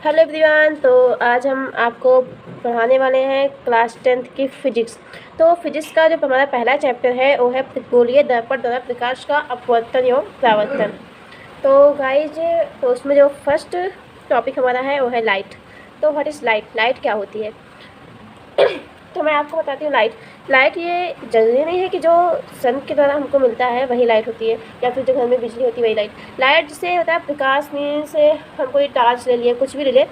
Hello everyone. तो आज हम आपको पढ़ाने वाले हैं क्लास 10th की फिजिक्स। तो फिजिक्स का जो हमारा पहला चैप्टर है वो है गोलीय दर्पण द्वारा प्रकाश का अपवर्तन एवं परावर्तन। तो गाइज, तो उसमें जो फर्स्ट टॉपिक हमारा है वो है लाइट। तो व्हाट इज़ लाइट? लाइट क्या होती है? तो मैं आपको बताती हूँ। लाइट ये ज़रूरी नहीं है कि जो सन के द्वारा हमको मिलता है वही लाइट होती है, या फिर जो घर में बिजली होती है वही लाइट जिससे होता है प्रकाश। मीन्स हम कोई टार्च ले लिए, कुछ भी ले लिए,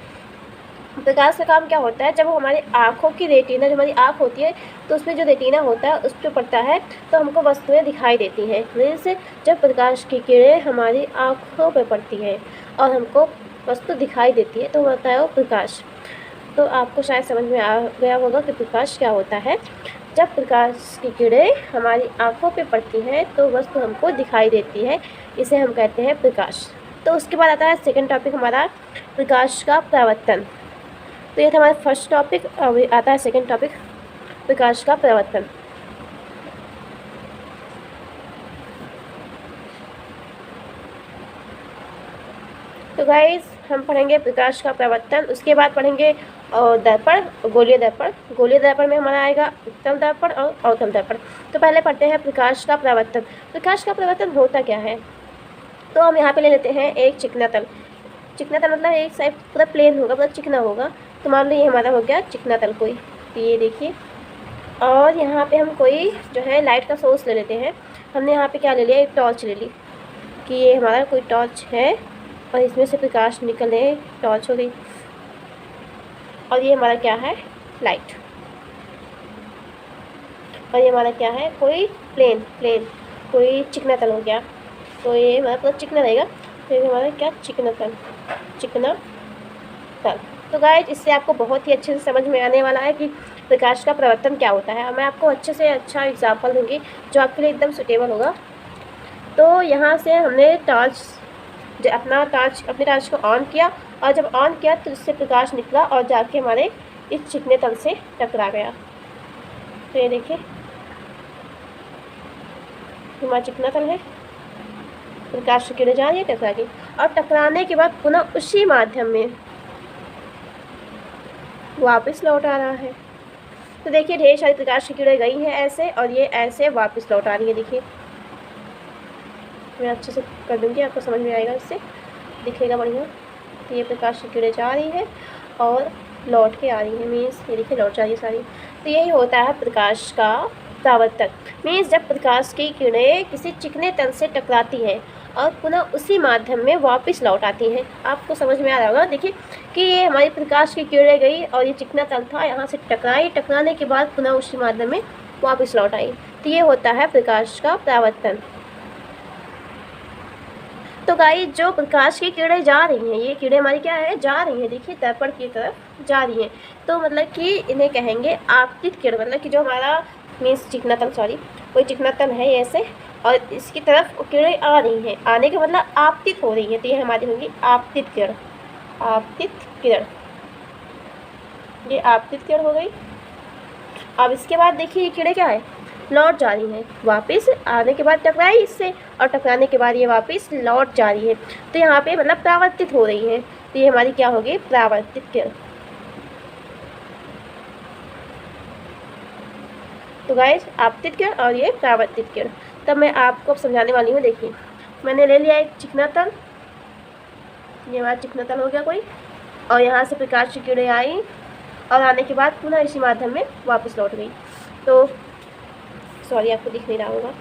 प्रकाश का काम क्या होता है? जब हमारी आँखों की रेटिना, जो हमारी आँख होती है, तो उसमें जो रेटिना होता है उस पर पड़ता है तो हमको वस्तुएं दिखाई देती हैं। मीन्स जब प्रकाश की किरणें हमारी आँखों पर पड़ती है और हमको वस्तु दिखाई देती है तो होता है वो प्रकाश। तो आपको शायद समझ में आ गया होगा कि प्रकाश क्या होता है। जब प्रकाश की किरणें हमारी आँखों पे पड़ती हैं तो वस्तु हमको दिखाई देती है, इसे हम कहते हैं प्रकाश। तो उसके बाद आता है सेकंड टॉपिक हमारा, प्रकाश का परावर्तन। तो ये था हमारा फर्स्ट टॉपिक। अब आता है सेकंड टॉपिक, प्रकाश का परावर्तन। तो गाइस, हम पढ़ेंगे प्रकाश का परावर्तन, उसके बाद पढ़ेंगे दर्पण, गोलीय दर्पण। गोलीय दर्पण में हमारा आएगा उत्तल दर्पण और अवतल दर्पण। तो पहले पढ़ते हैं प्रकाश का परावर्तन। प्रकाश का परावर्तन होता क्या है? तो हम यहाँ पे ले लेते हैं एक चिकना तल। चिकना तल मतलब एक साइड पूरा प्लेन होगा, पूरा चिकना होगा। तो मान लो ये हमारा हो गया चिकना तल कोई। तो ये देखिए, और यहाँ पे हम कोई जो है लाइट का सोर्स ले लेते हैं। हमने यहाँ पे क्या ले लिया? एक टॉर्च ले ली कि ये हमारा कोई टॉर्च है और इसमें से प्रकाश निकले, टॉर्च हो गई। और ये हमारा क्या है? लाइट। और ये हमारा क्या है? कोई प्लेन कोई चिकना तल हो गया। तो ये हमारा पूरा चिकना रहेगा, तो ये हमारा क्या? चिकना तल। तो गाइस, इससे आपको बहुत ही अच्छे से समझ में आने वाला है कि प्रकाश का परावर्तन क्या होता है। और मैं आपको अच्छे से अच्छा एग्जाम्पल दूंगी जो आपके लिए एकदम सुटेबल होगा। तो यहाँ से हमने अपने टॉर्च को ऑन किया, और जब ऑन किया तो इससे प्रकाश निकला और जाके हमारे इस चिकने तल से टकरा गया। तो ये देखिए, हमारा चिकना तल है, प्रकाश की किरणें जा रही है, टकरा गई, और टकराने के बाद पुनः उसी माध्यम में वापस लौट आ रहा है। तो देखिए, ढेर सारी प्रकाश की किरणें गई हैं ऐसे, और ये ऐसे वापस लौट आ रही है। देखिए, मैं अच्छे से कर दूँगी, आपको समझ में आएगा, इससे दिखेगा बढ़िया। तो ये प्रकाश की किरणें जा रही है और लौट के आ रही है। मीन्स ये देखिए, लौट जा रही है सारी। तो यही होता है प्रकाश का परावर्तन। मीन्स जब प्रकाश की किरणें किसी चिकने तल से टकराती हैं और पुनः उसी माध्यम में वापस लौट आती हैं। आपको समझ में आ रहा होगा। देखिए कि ये हमारी प्रकाश की किरणें गई और ये चिकना तल था, यहाँ से टकराई, टकराने के बाद पुनः उसी माध्यम में वापस लौट आई। तो ये होता है प्रकाश का परावर्तन। तो गाइस, जो प्रकाश की किरणें जा रही हैं, ये किरणें हमारी क्या है? जा रही हैं। देखिए, दर्पण की तरफ जा रही हैं। तो मतलब कि इन्हें कहेंगे आपतित किरण। मतलब कि जो हमारा मीन्स चिकना तल, सॉरी, कोई चिकना तल है ऐसे, और इसकी तरफ किरणें आ रही हैं। आने का मतलब आपतित हो रही है, तो ये हमारी होंगी आपतित किरण। आपतित किरण, ये आपतित किरण हो गई। अब इसके बाद देखिए, ये किरणें क्या है? लौट जा रही हैं वापस। आने के बाद टकराई इससे, और टकराने के बाद ये वापस लौट जा रही है। तो यहाँ पे मतलब परावर्तित हो रही है। तो ये हमारी क्या होगी? परावर्तित किरण। तो गाइस, आपतित किरण और ये परावर्तित किरण। तब मैं आपको अब समझाने वाली हूँ। देखिए, मैंने ले लिया एक चिकना तल, ये हमारा चिकना तल हो गया कोई, और यहाँ से प्रकाश की किरणें आई और आने के बाद पुनः इसी माध्यम में वापस लौट गई। तो सॉरी, आपको दिख नहीं रहा होगा।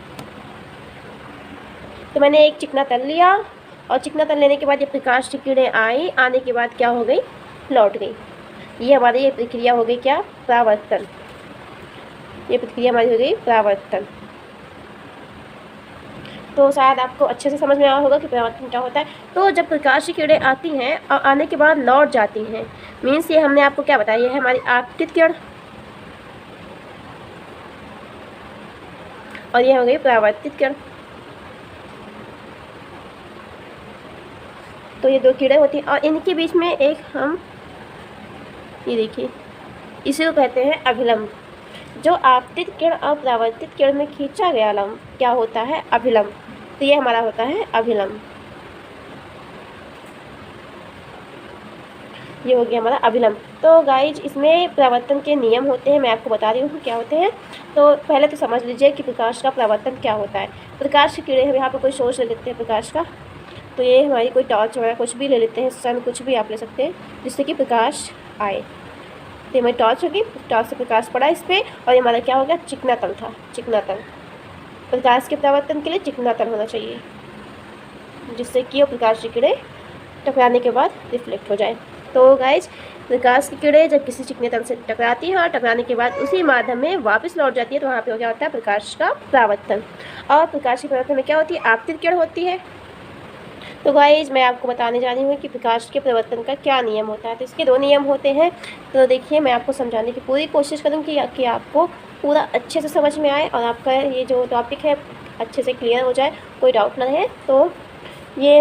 तो मैंने एक चिकना तल लिया, और चिकना तल लेने के बाद ये प्रकाश की किरणें आई, आने के बाद क्या हो गई? लौट गई। ये हमारी ये प्रक्रिया हो गई क्या? परावर्तन। ये प्रक्रिया हमारी हो गई परावर्तन। तो शायद आपको अच्छे से समझ में आया होगा कि परावर्तन क्या होता है। तो जब प्रकाश की किरणें आती हैं और आने के बाद लौट जाती हैं, मीन्स ये हमने आपको क्या बताया? ये है हमारी आपतित किरण, और ये हो गई परावर्तित किरण। तो ये दो किरणें होती हैं, और इनके बीच में एक हम, ये देखिए, इसी को कहते हैं अभिलंब। जो आपतित किरण और परावर्तित किरण में खींचा गया लंब क्या होता है? अभिलंब। तो ये हमारा होता है अभिलंब। ये हो गया हमारा अभिलंब। तो गाइज इसमें परावर्तन के नियम होते हैं, मैं आपको बता रही हूँ क्या होते हैं। तो पहले तो समझ लीजिए कि प्रकाश का परावर्तन क्या होता है। प्रकाश के कीड़े हम यहाँ पर कोई सोर्स ले लेते हैं प्रकाश का, तो ये हमारी कोई टॉर्च वगैरह कुछ भी ले लेते हैं, सन कुछ भी आप ले सकते हैं जिससे कि प्रकाश आए। तो हमारी टॉर्च होगी, टॉर्च से प्रकाश पड़ा इस पर, और ये हमारा क्या हो गया, चिकना तल था। चिकना तल प्रकाश के परावर्तन के लिए चिकना तल होना चाहिए, जिससे कि वो प्रकाश के कीड़े टकराने के बाद रिफ्लेक्ट हो जाए। तो गाइज प्रकाश की किरणें जब किसी चिकने तल से टकराती है और टकराने के बाद उसी माध्यम में वापस लौट जाती है, तो वहाँ पे क्या होता है, प्रकाश का परावर्तन। और प्रकाश के परावर्तन में क्या होती है, आपतित किरण होती है। तो गाइज मैं आपको बताने जा रही हूँ कि प्रकाश के परावर्तन का क्या नियम होता है। तो इसके 2 नियम होते हैं। तो देखिए मैं आपको समझाने की पूरी कोशिश करूँगी कि आपको पूरा अच्छे से समझ में आए और आपका ये जो टॉपिक है अच्छे से क्लियर हो जाए, कोई डाउट ना रहे। तो ये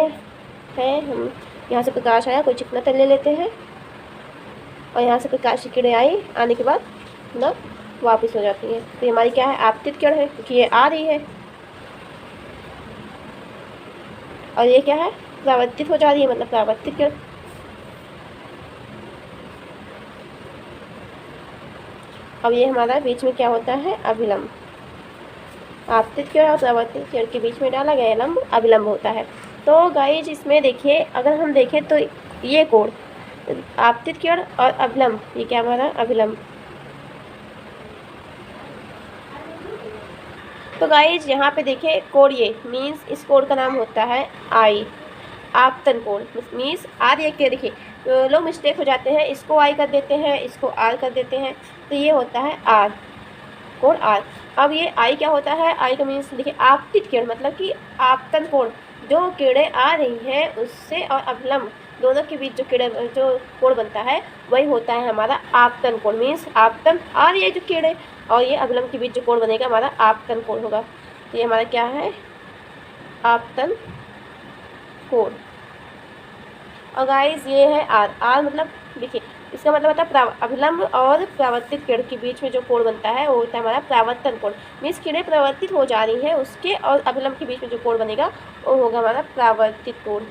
है, हम यहाँ से प्रकाश आया, कोई चिकना तल ले लेते हैं, और यहाँ से प्रकाश की किरणें आई, आने के बाद ना वापस हो जाती है। तो ये हमारी क्या है, आपतित किरण है, क्योंकि ये आ रही है, और ये क्या है, परावर्तित हो जा रही है, मतलब परावर्तित किरण। अब ये हमारा बीच में क्या होता है, अभिलंब। आपतित किरण और परावर्तित किरण के बीच में डाला गया लंब अभिलंब होता है। तो गाइज इसमें देखिए, अगर हम देखें तो ये कोण आपतित किरण और अभिलंब, ये क्या हमारा अभिलंब। तो गाइज यहाँ पे देखिए कोण, ये मीन्स इस कोण का नाम होता है आई, आपतन कोण मीन्स आर। ये क्या, देखिए तो लोग मिस्टेक हो जाते हैं, इसको आई कर देते हैं, इसको आर कर देते हैं, तो ये होता है आर, कोण आर। अब ये आई क्या होता है, आई का मीन्स देखिए आपतित किरण, मतलब कि आपतन कोण, जो किरणें आ रही हैं उससे और अभिलंब दोनों के बीच जो कोण बनता है वही होता है हमारा आपतन कोण। मीन्स आपतन आ रही है जो किरणें, और ये अभिलंब के बीच जो कोण बनेगा हमारा आपतन कोण होगा। तो ये हमारा क्या है, आपतन कोण। और गाइस ये है आर, आर मतलब देखिए इसका मतलब होता है अभिलंब और परावर्तित किरण के बीच में जो कोण बनता है वो होता है हमारा परावर्तन कोण। मीन्स किरणें परावर्तित हो जा रही हैं, उसके और अभिलंब के बीच में जो कोण बनेगा वो होगा हमारा परावर्तित कोण।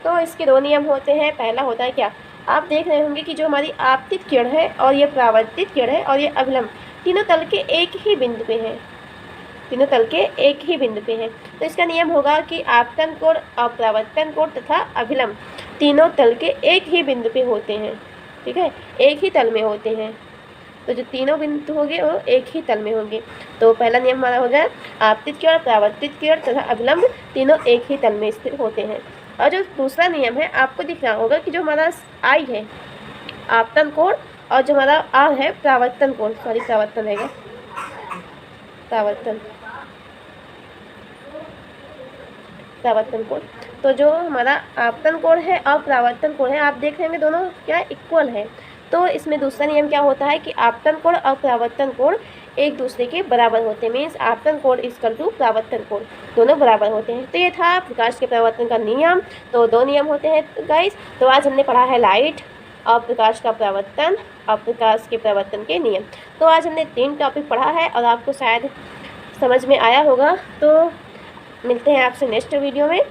तो इसके 2 नियम होते हैं। पहला होता है क्या, आप देख रहे होंगे कि जो हमारी आपतित किरण है और ये परावर्तित किरण है और ये अभिलंब तीनों तल के एक ही बिंदु पे हैं, तीनों तल के एक ही बिंदु पे हैं। तो इसका नियम होगा कि आपतन कोण और परावर्तन कोण तथा अभिलंब तीनों तल के एक ही बिंदु पे होते हैं। ठीक है, एक ही तल में होते हैं। तो जो तीनों बिंदु होंगे वो एक ही तल में होंगे। तो पहला नियम हमारा हो गया, आपतित किरण, परावर्तित किरण तथा अभिलंब तीनों एक ही तल में स्थित होते हैं। और जो दूसरा नियम है, आपको दिख रहा होगा कि जो हमारा आई है आपतन कोण और जो हमारा आर है परावर्तन कोण, सॉरी परावर्तन रहेगा, परावर्तन कोण। तो जो हमारा आपतन कोण है और परावर्तन कोण है, आप देख रहे होंगे दोनों क्या इक्वल है। तो इसमें दूसरा नियम क्या होता है कि आपतन कोण और परावर्तन कोण एक दूसरे के बराबर होते हैं। मीन्स आपतन कोण इक्वल टू परावर्तन कोण, दोनों बराबर होते हैं। तो ये था प्रकाश के परावर्तन का नियम। तो 2 नियम होते हैं गाइस। तो आज हमने पढ़ा है लाइट और प्रकाश का परावर्तन और प्रकाश के परावर्तन के नियम। तो आज हमने 3 टॉपिक पढ़ा है और आपको शायद समझ में आया होगा। तो मिलते हैं आपसे नेक्स्ट वीडियो में।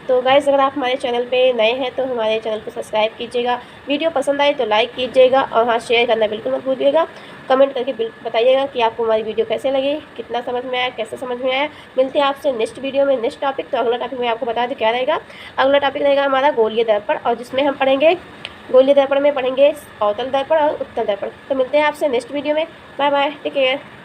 तो गाइज़ अगर आप हमारे चैनल पे नए हैं तो हमारे चैनल को सब्सक्राइब कीजिएगा, वीडियो पसंद आए तो लाइक कीजिएगा, और हाँ शेयर करना बिल्कुल मत भूलिएगा। कमेंट करके बताइएगा कि आपको हमारी वीडियो कैसे लगी, कितना समझ में आया, कैसे समझ में आया। मिलते हैं आपसे नेक्स्ट वीडियो में नेक्स्ट टॉपिक। तो अगला टॉपिक मैं आपको बता दूँ क्या रहेगा। अगला टॉपिक रहेगा हमारा गोलीय दर्पण, और जिसमें हम पढ़ेंगे गोलीय दर्पण में पढ़ेंगे अवतल दर्पण और उत्तल दर्पण। तो मिलते हैं आपसे नेक्स्ट वीडियो में। Bye bye, take care.